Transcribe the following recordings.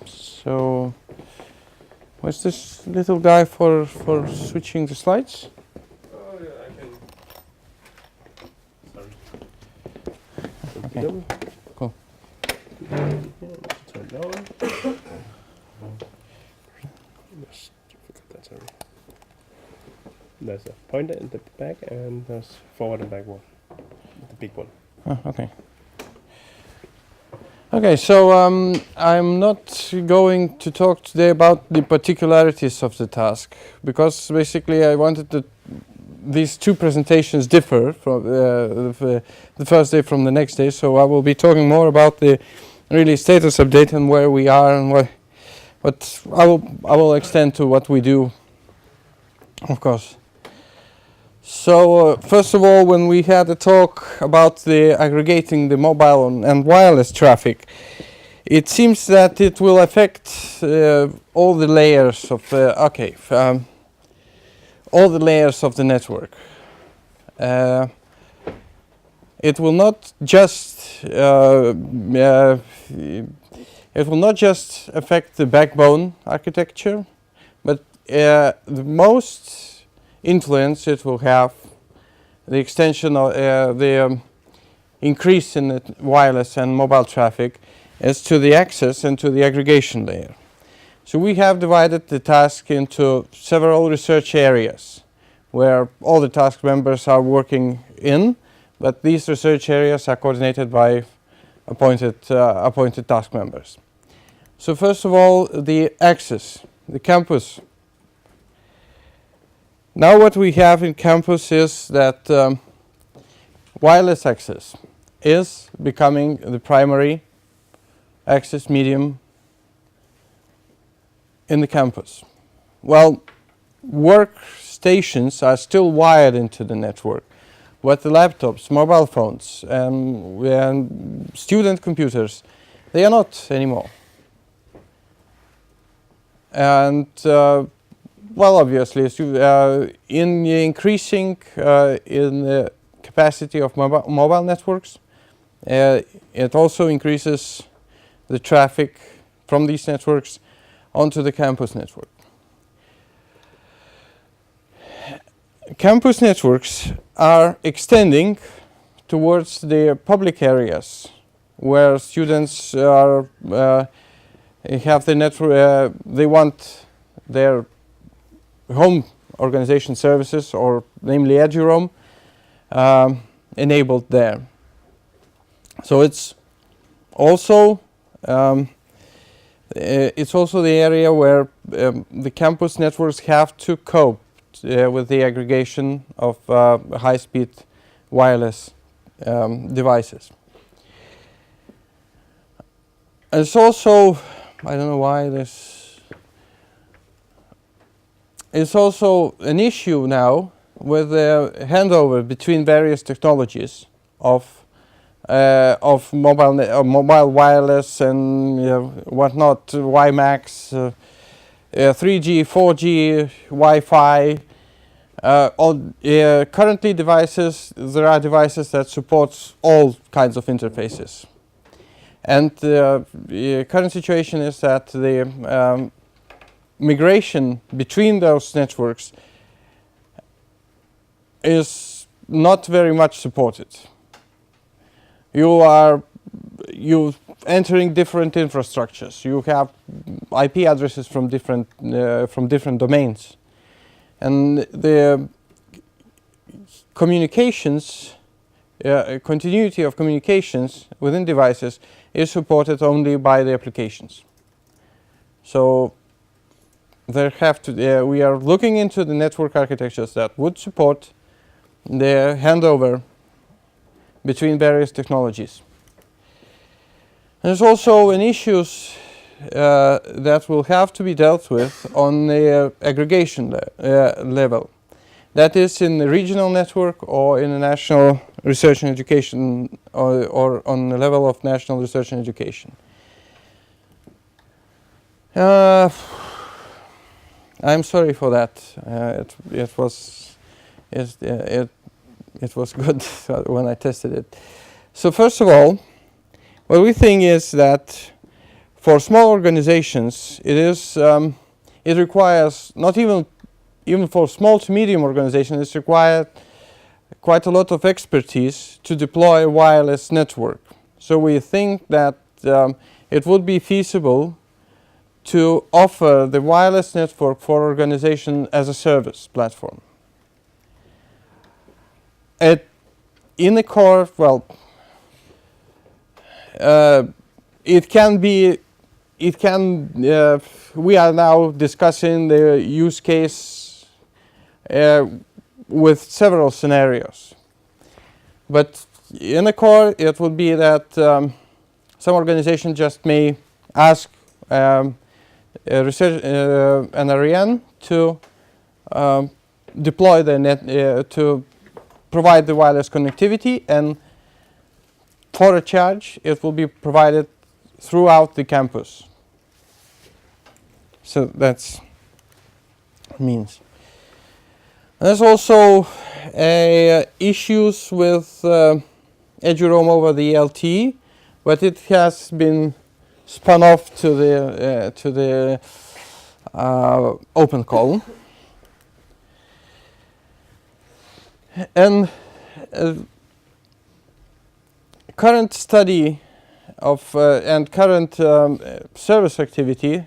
So, what's this little guy for switching the slides? Oh, yeah, I can. Sorry. Okay. Cool. Turn down. Yes, forgot that, sorry. There's a pointer in the back, and there's forward and back one. The big one. Oh, okay. Okay, so I'm not going to talk today about the particularities of the task, because basically I wanted to, these two presentations differ from the first day from the next day, so I will be talking more about the really status update and where we are and what I will extend to what we do, of course. So first of all, when we had a talk about the aggregating the mobile and wireless traffic, it seems that it will affect all the layers of all the layers of the network. It will not just affect the backbone architecture, but the most influence it will have the extension of the increase in the wireless and mobile traffic is to the access and to the aggregation layer. So we have divided the task into several research areas where all the task members are working in, but these research areas are coordinated by appointed task members. So first of all, the access, the campus. Now what we have in campus is that wireless access is becoming the primary access medium in the campus. Well, workstations are still wired into the network, but the laptops, mobile phones, and student computers, they are not anymore. And well, obviously, in increasing in the capacity of mobile networks, it also increases the traffic from these networks onto the campus network. Campus networks are extending towards the public areas where students are have the network. They want their home organization services, or namely eduroam, enabled there. So it's also the area where the campus networks have to cope with the aggregation of high-speed wireless devices. It's also, I don't know why this. It's also an issue now with the handover between various technologies of mobile wireless and whatnot, WiMAX, 3G, 4G, Wi-Fi. Currently, there are devices that support all kinds of interfaces, and the current situation is that the migration between those networks is not very much supported. You entering different infrastructures. You have IP addresses from different domains, and the communications, continuity of communications within devices is supported only by the applications. So we are looking into the network architectures that would support the handover between various technologies. There's also an issues that will have to be dealt with on the aggregation level. That is in the regional network or in the national research and education, or on the level of national research and education. I'm sorry for that. It was good when I tested it. So first of all, what we think is that for small organizations, it requires not even for small to medium organizations, it's required quite a lot of expertise to deploy a wireless network. So we think that it would be feasible to offer the wireless network for organization as a service platform. In the core, well, we are now discussing the use case with several scenarios. But in the core, it would be that some organization just may ask an RN to deploy the net, to provide the wireless connectivity, and for a charge, it will be provided throughout the campus. So that's means. There's also issues with Edge Roam over the LTE, but it has been spun off to the open call. And current study of and current service activity,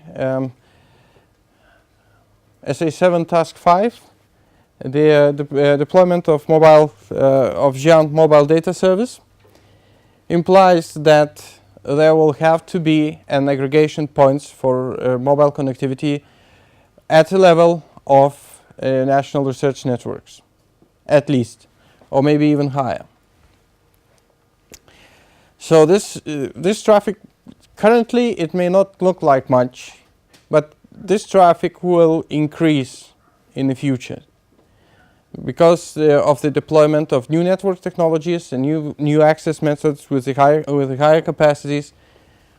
SA7 Task 5, the deployment of mobile of Giant mobile data service, implies that there will have to be an aggregation points for mobile connectivity at the level of national research networks, at least, or maybe even higher. So this traffic, currently it may not look like much, but this traffic will increase in the future because of the deployment of new network technologies and new access methods with the higher capacities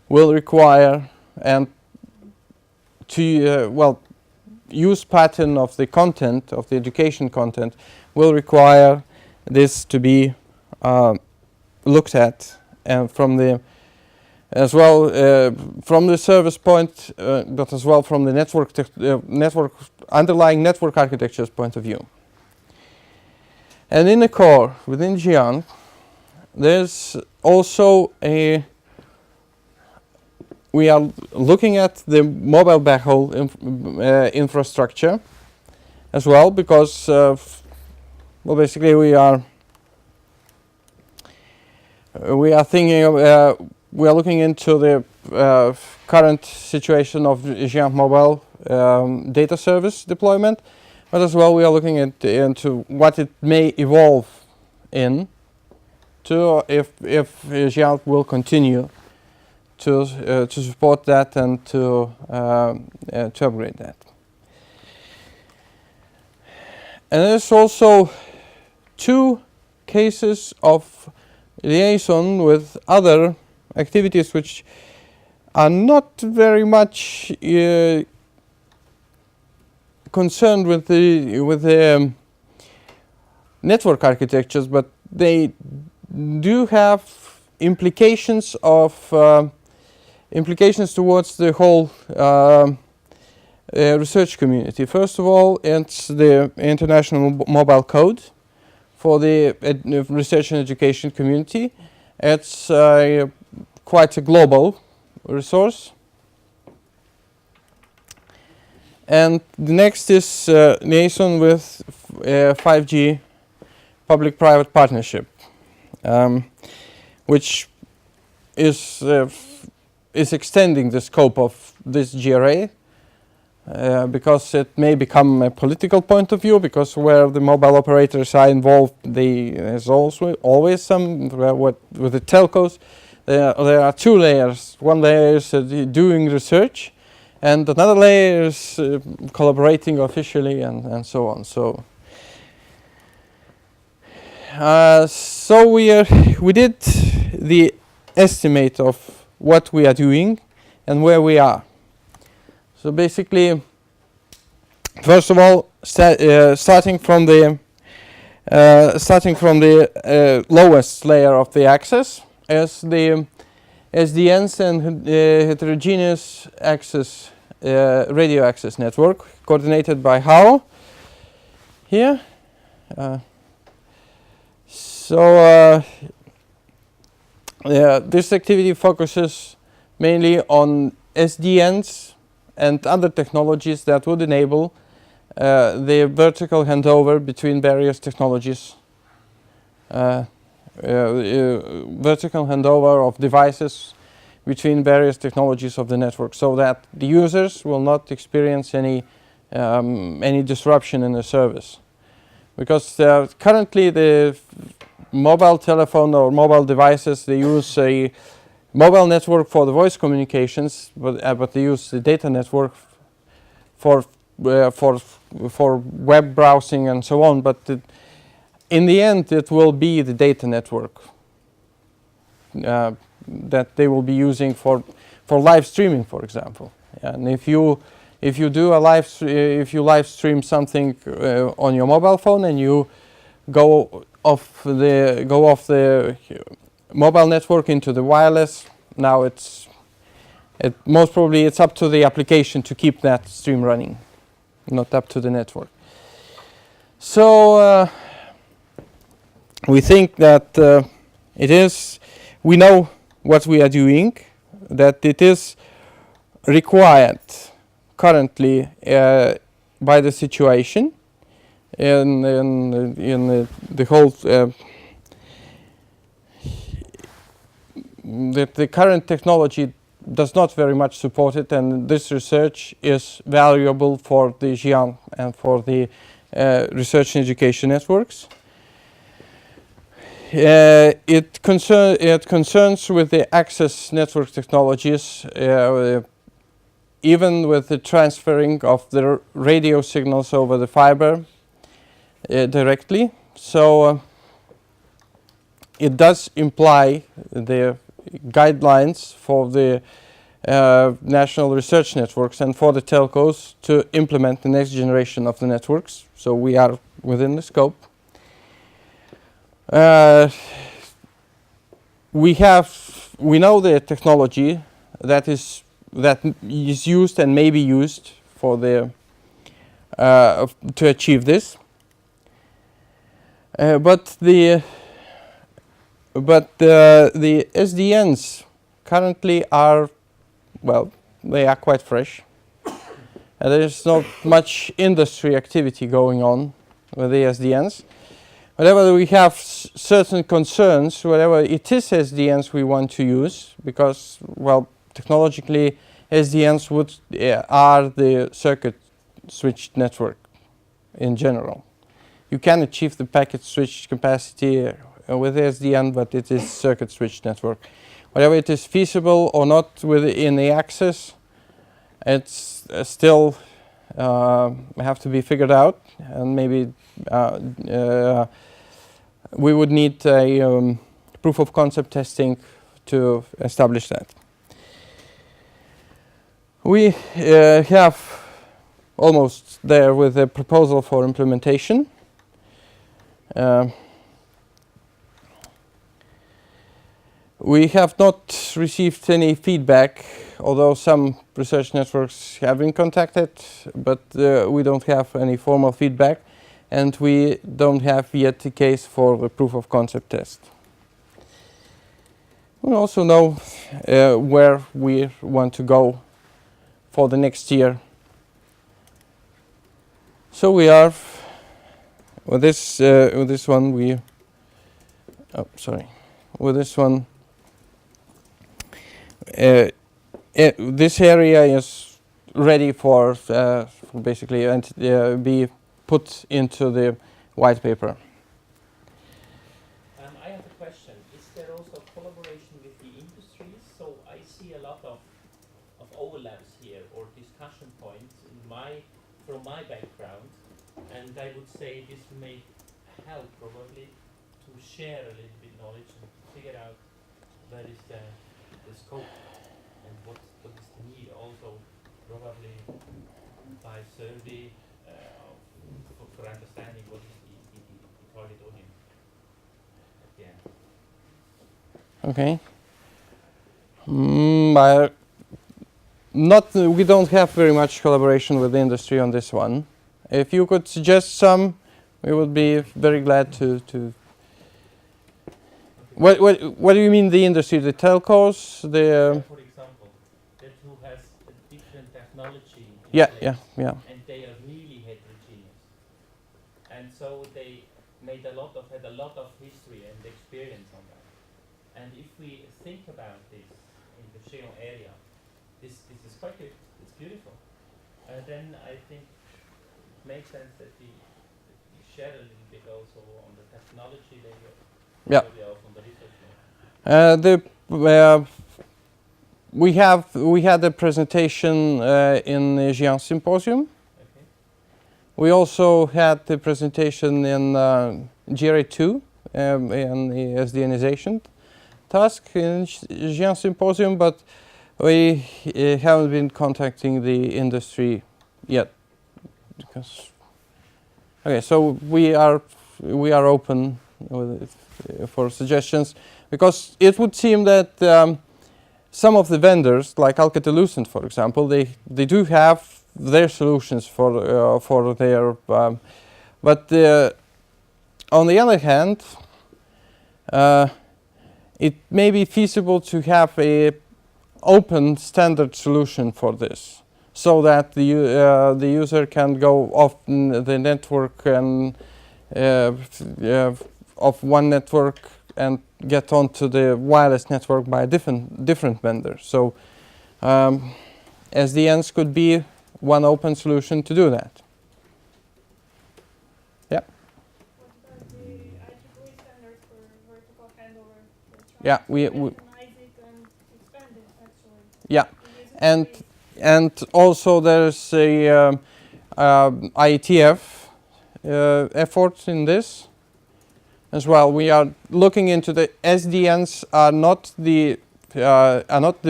will require, and to use pattern of the content, of the education content, will require this to be looked at, and from the from the service point, but as well from the underlying network architecture's point of view. And in the core, within Giant, there's also we are looking at the mobile backhaul infrastructure as well, because basically we are thinking we are looking into the current situation of Giant mobile data service deployment, but as well we are looking into what it may evolve in, to if Giant will continue to support that and to upgrade that. And there's also two cases of liaison with other activities which are not very much concerned with the network architectures, but they do have implications of implications towards the whole research community. First of all, it's the International Mobile Code for the research and education community. It's quite a global resource. And the next is liaison with 5G public-private partnership, which is extending the scope of this GRA, because it may become a political point of view, because where the mobile operators are involved, there's also always some, with the telcos, there are two layers. One layer is doing research, and another layer is collaborating officially, and so on. So we did the estimate of what we are doing and where we are. So basically, first of all, starting from the lowest layer of the access is the SDNs and heterogeneous access radio access network coordinated by HOW here. This activity focuses mainly on SDNs and other technologies that would enable the vertical handover between various technologies. Vertical handover of devices between various technologies of the network, so that the users will not experience any disruption in the service. Because currently the mobile telephone or mobile devices, they use a mobile network for the voice communications, but they use the data network for web browsing and so on. But in the end, it will be the data network that they will be using for live streaming, for example. And if you live stream something on your mobile phone and you go off the mobile network into the wireless, now most probably it's up to the application to keep that stream running, not up to the network. So we think that we know what we are doing, that it is required currently by the situation in the whole that the current technology does not very much support it, and this research is valuable for the GIAN and for the research and education networks. It concerns with the access network technologies, even with the transferring of the radio signals over the fiber directly. So it does imply the guidelines for the national research networks and for the telcos to implement the next generation of the networks. So we are within the scope. We know the technology that is used and may be used for the to achieve this. But the SDNs currently are, well, they are quite fresh. There is not much industry activity going on with the SDNs. Whenever we have certain concerns, whatever it is SDNs we want to use, because, well, technologically SDNs are the circuit switched network in general. You can achieve the packet switched capacity with SDN, but it is circuit switched network. Whether it is feasible or not within the access, it's still have to be figured out, and maybe we would need a proof of concept testing to establish that. We have almost there with a proposal for implementation. We have not received any feedback, although some research networks have been contacted, but we don't have any formal feedback, and we don't have yet a case for the proof of concept test. We also know where we want to go for the next year. So we are with this one. With this one. This area is ready for basically be put into the white paper. I have a question. Is there also collaboration with the industries? So I see a lot of overlaps here or discussion points from my background, and I would say this may help probably to share a little bit knowledge and figure out where is the scope and what is the need, also probably by survey for understanding what is the target audience at the end. Okay. We don't have very much collaboration with the industry on this one. If you could suggest some, we would be very glad to. What do you mean the industry? The telcos, the For example, that who has a different technology in yeah, place, yeah. and they are really heterogeneous, and so they had a lot of history and experience on that. And if we think about this in the Géant area, this is quite good. It's beautiful. Then I think it makes sense that we share a little bit also on the technology layer. Yeah. Maybe also on the research layer. We had a presentation in the Géant Symposium. Okay. We also had the presentation in GRA2 in the SDNization task in Géant Symposium, but we haven't been contacting the industry yet. Because okay, so we are open for suggestions, because it would seem that some of the vendors, like Alcatel-Lucent, for example, they do have their solutions for their, but on the other hand, it may be feasible to have a open standard solution for this, so that the user can go off the network and of one network and get onto the wireless network by a different vendor. So SDNs could be one open solution to do that. Yeah. What about the IEEE standards for vertical handover? Yeah, we we recognize it and expand it actually. yeah, We use it and to and also there's a IETF effort in this as well. We are looking into the SDNs are not the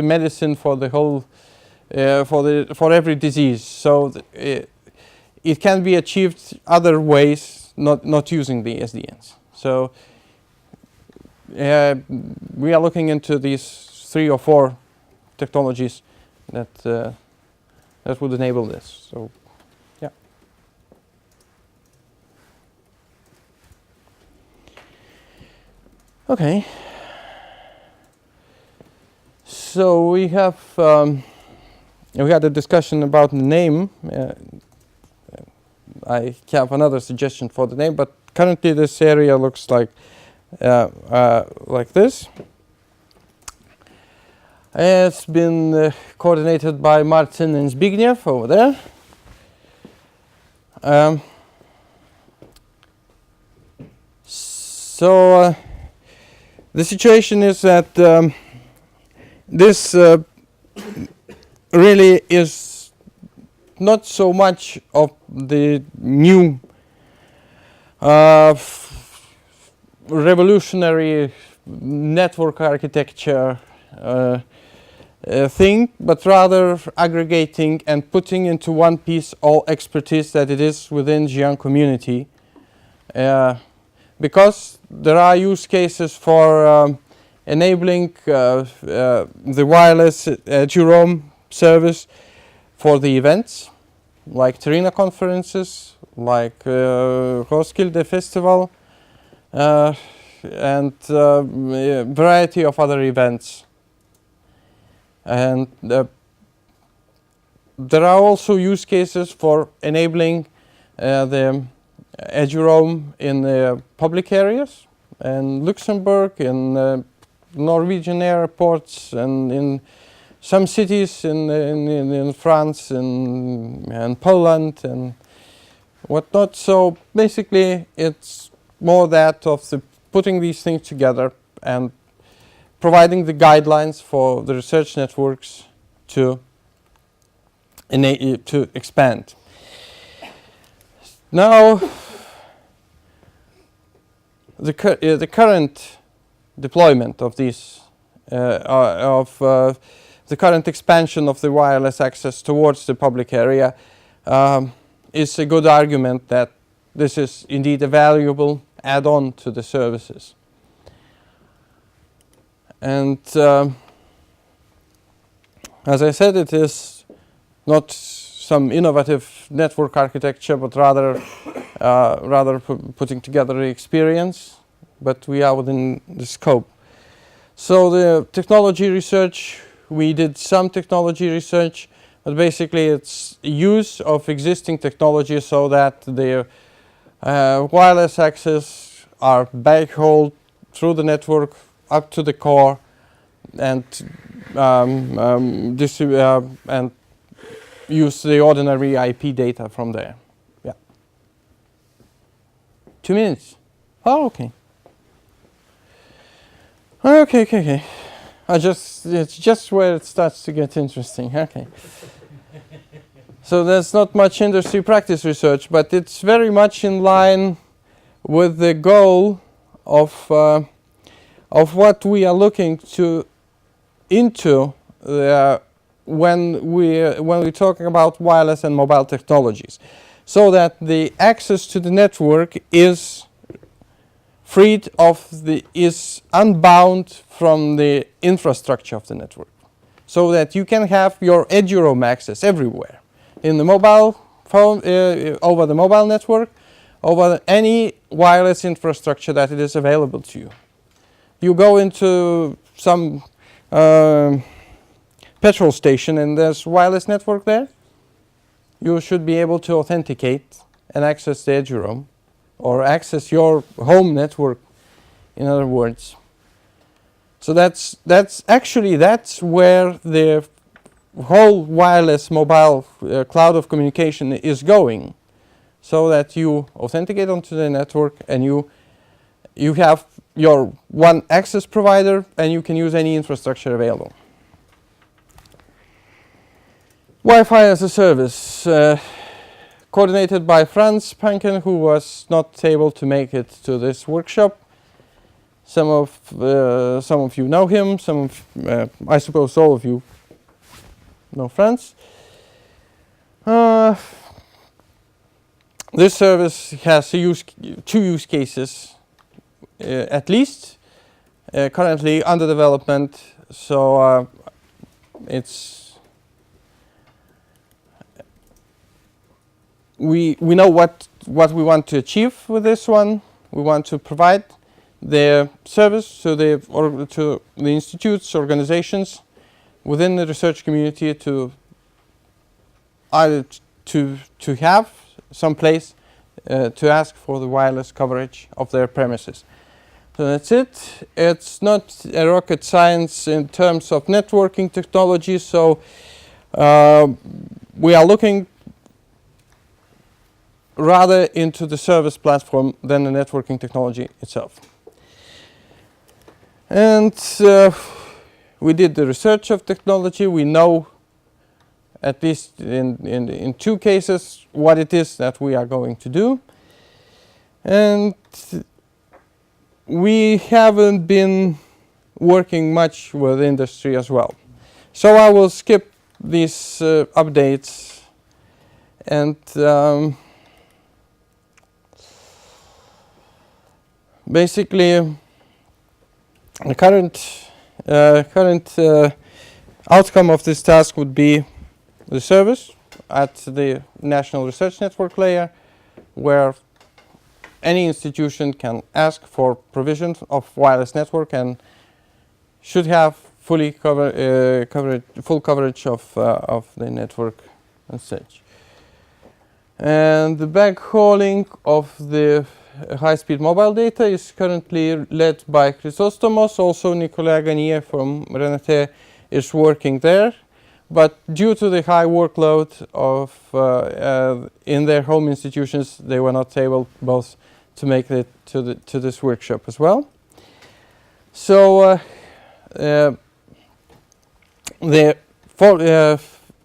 medicine for the whole for every disease. So it can be achieved other ways, not using the SDNs. So we are looking into these 3 or 4 technologies that that would enable this. So yeah. Okay. So we have we had a discussion about the name. I have another suggestion for the name, but currently this area looks like this. It's been coordinated by Martin and Zbigniew over there. So the situation is that this really is not so much of the new revolutionary network architecture thing, but rather aggregating and putting into one piece all expertise that it is within Géant community. Because there are use cases for enabling the wireless Jerome service for the events, like Trina conferences, like Roskilde Festival, and a variety of other events. And there are also use cases for enabling the Jerome in the public areas, in Luxembourg, in Norwegian airports, and in some cities in France and Poland and whatnot. So basically, it's more that of the putting these things together and providing the guidelines for the research networks to expand. Now, the current deployment of these the current expansion of the wireless access towards the public area is a good argument that this is indeed a valuable add-on to the services. And As I said, it is not some innovative network architecture, but rather putting together the experience, but we are within the scope. So the technology research, we did some technology research, but basically it's use of existing technology so that the wireless access are backhauled through the network up to the core and and use the ordinary IP data from there. Yeah. 2 minutes. Oh, okay. Okay. It's just where it starts to get interesting. Okay. So there's not much industry practice research, but it's very much in line with the goal of what we are looking into when we're talking about wireless and mobile technologies, so that the access to the network is freed of is unbound from the infrastructure of the network, so that you can have your eduroam access everywhere in the mobile phone, over the mobile network, over any wireless infrastructure that it is available to you. You go into some petrol station and there's wireless network there, you should be able to authenticate and access the eduroam or access your home network, in other words. So that's where the whole wireless mobile cloud of communication is going, so that you authenticate onto the network and you have your one access provider and you can use any infrastructure available. Wi-Fi as a service, coordinated by Franz Panken, who was not able to make it to this workshop. Some of you know him. I suppose all of you know Franz. This service has two use cases, at least, currently under development. So we know what we want to achieve with this one. We want to provide the service to the institutes, organizations within the research community to either to have some place to ask for the wireless coverage of their premises. So that's it. It's not a rocket science in terms of networking technology. So we are looking rather into the service platform than the networking technology itself. And we did the research of technology. We know, at least in two cases, what it is that we are going to do. And we haven't been working much with industry as well. So I will skip these updates and basically the current outcome of this task would be the service at the National Research Network layer, where any institution can ask for provision of wireless network and should have full coverage of the network and such. And the backhauling of the high-speed mobile data is currently led by Chrysostomos. Also, Nicolas Gagnier from Renate is working there. But due to the high workload of in their home institutions, they were not able both to make it to this workshop as well. So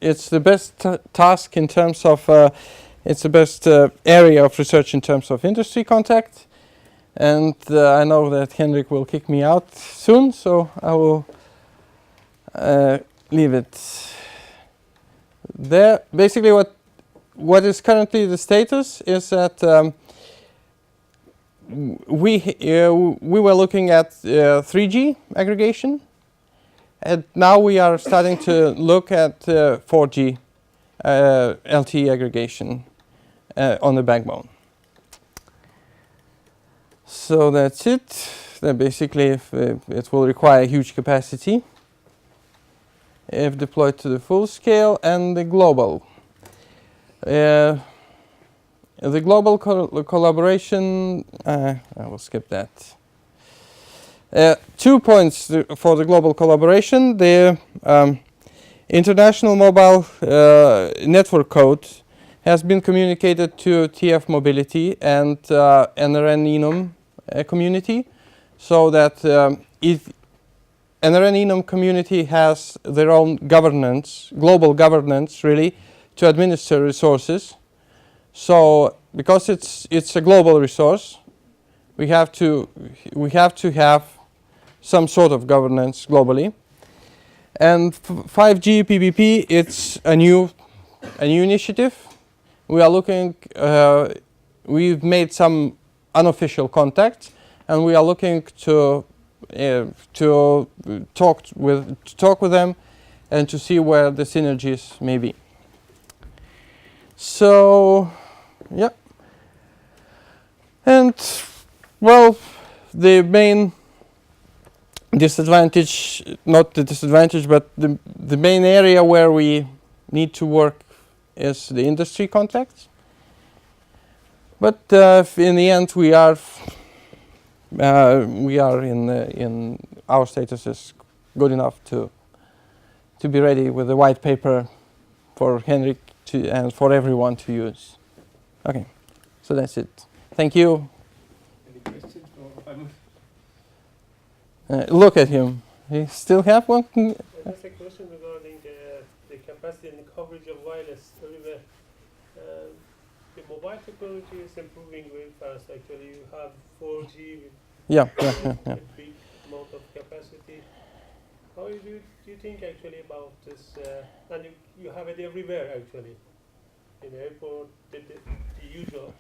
it's the best task in terms of it's the best area of research in terms of industry contact, and I know that Henrik will kick me out soon, so I will leave it there. Basically, what is currently the status is that we were looking at 3G aggregation, And now we are starting to look at 4G LTE aggregation on the backbone. So that's it. That basically, it will require huge capacity if deployed to the full scale, and the global. The global collaboration, I will skip that. 2 points for the global collaboration. The international mobile network code has been communicated to TF Mobility and NRN Enum community, so that if NRN Enum community has their own governance, global governance really, to administer resources. So because it's a global resource, we have to have some sort of governance globally. And 5G PPP, it's a new initiative. We are looking. We've made some unofficial contacts, and we are looking to talk with them and to see where the synergies may be. So, yeah. And well, the main disadvantage, not the disadvantage, but the main area where we need to work is the industry contacts. But in the end, we are in our status is good enough to be ready with the white paper for Henrik and for everyone to use. Okay, so that's it. Thank you. Any questions for Look at him. He still have one? That's a question regarding the capacity and the coverage of wireless everywhere. The mobile technology is improving very fast. Actually, you have 4G with Yeah. a big amount of capacity. How do you think actually about this? And you have it everywhere actually. In the airport, the usual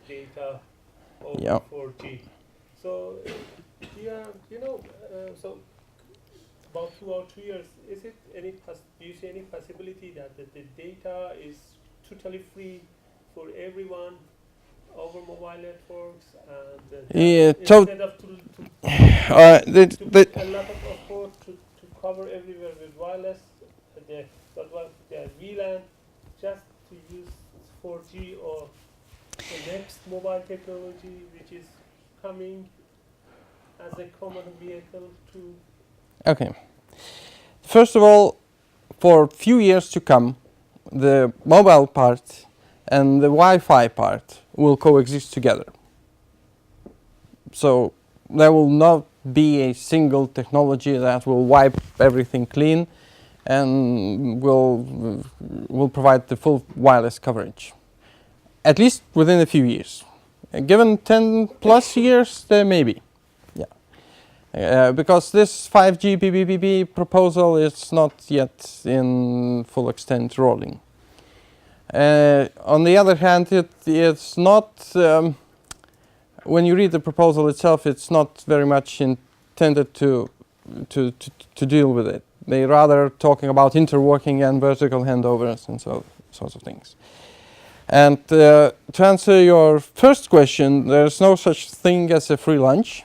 data over 4G. So, so about 2 or 3 years, is it do you see any possibility that the data is totally free for everyone over mobile networks, and instead of to a lot of effort to cover everywhere with wireless, the VLAN, just to use 4G or the next mobile technology which is coming as a common vehicle to... Okay. First of all, for a few years to come, the mobile part and the Wi-Fi part will coexist together. So there will not be a single technology that will wipe everything clean and will provide the full wireless coverage, at least within a few years. Given 10 plus years, there may be. Because this 5G PPP proposal is not yet in full extent rolling. On the other hand, it's not, when you read the proposal itself, it's not very much intended to deal with it. They're rather talking about interworking and vertical handovers and sorts of things. And to answer your first question, there's no such thing as a free lunch.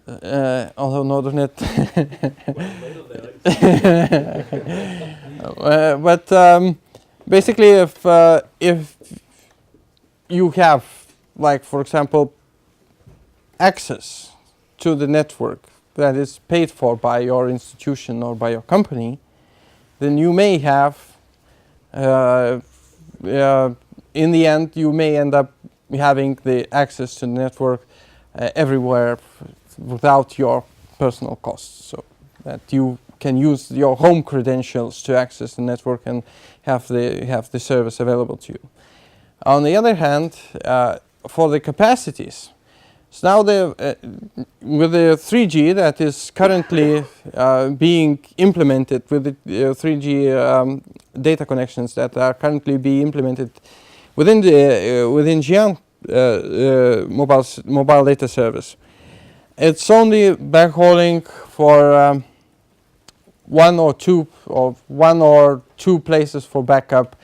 Although Nordernet but basically if you have, like, for example, access to the network that is paid for by your institution or by your company, then you may have in the end you may end up having the access to the network everywhere without your personal costs, so that you can use your home credentials to access the network and have the service available to you. On the other hand, for the capacities, so now with the 3G that is currently being implemented, with the 3G data connections that are currently being implemented within Xi'an mobile data service, it's only backhauling for one or two places for backup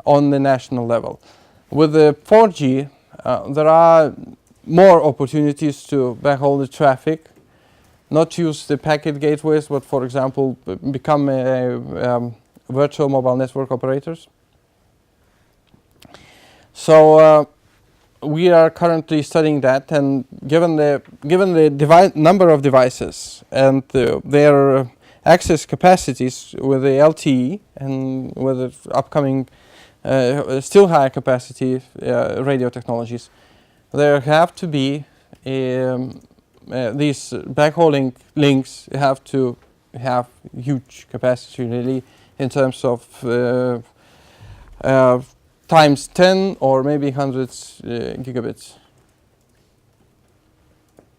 on the national level. With the 4G, there are more opportunities to backhaul the traffic, not use the packet gateways, but for example, become virtual mobile network operators. So we are currently studying that, and given the number of devices and their access capacities with the LTE and with the upcoming still higher capacity radio technologies, there have to be these backhauling links have to have huge capacity really in terms of times 10 or maybe hundreds gigabits.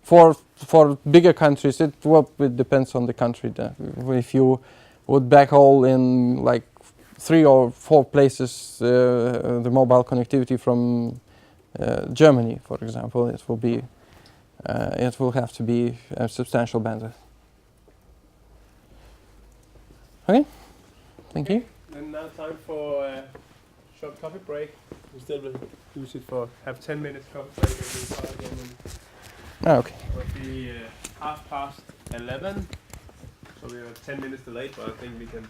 For bigger countries, it depends on the country. If you would backhaul in like 3 or 4 places the mobile connectivity from Germany, for example, it will have to be a substantial bandwidth. Okay, thank you. And now time for a short coffee break. We still will use it for have 10 minutes coffee break and we'll start again. Okay. It will be 11:30. So we are 10 minutes delayed, but I think we can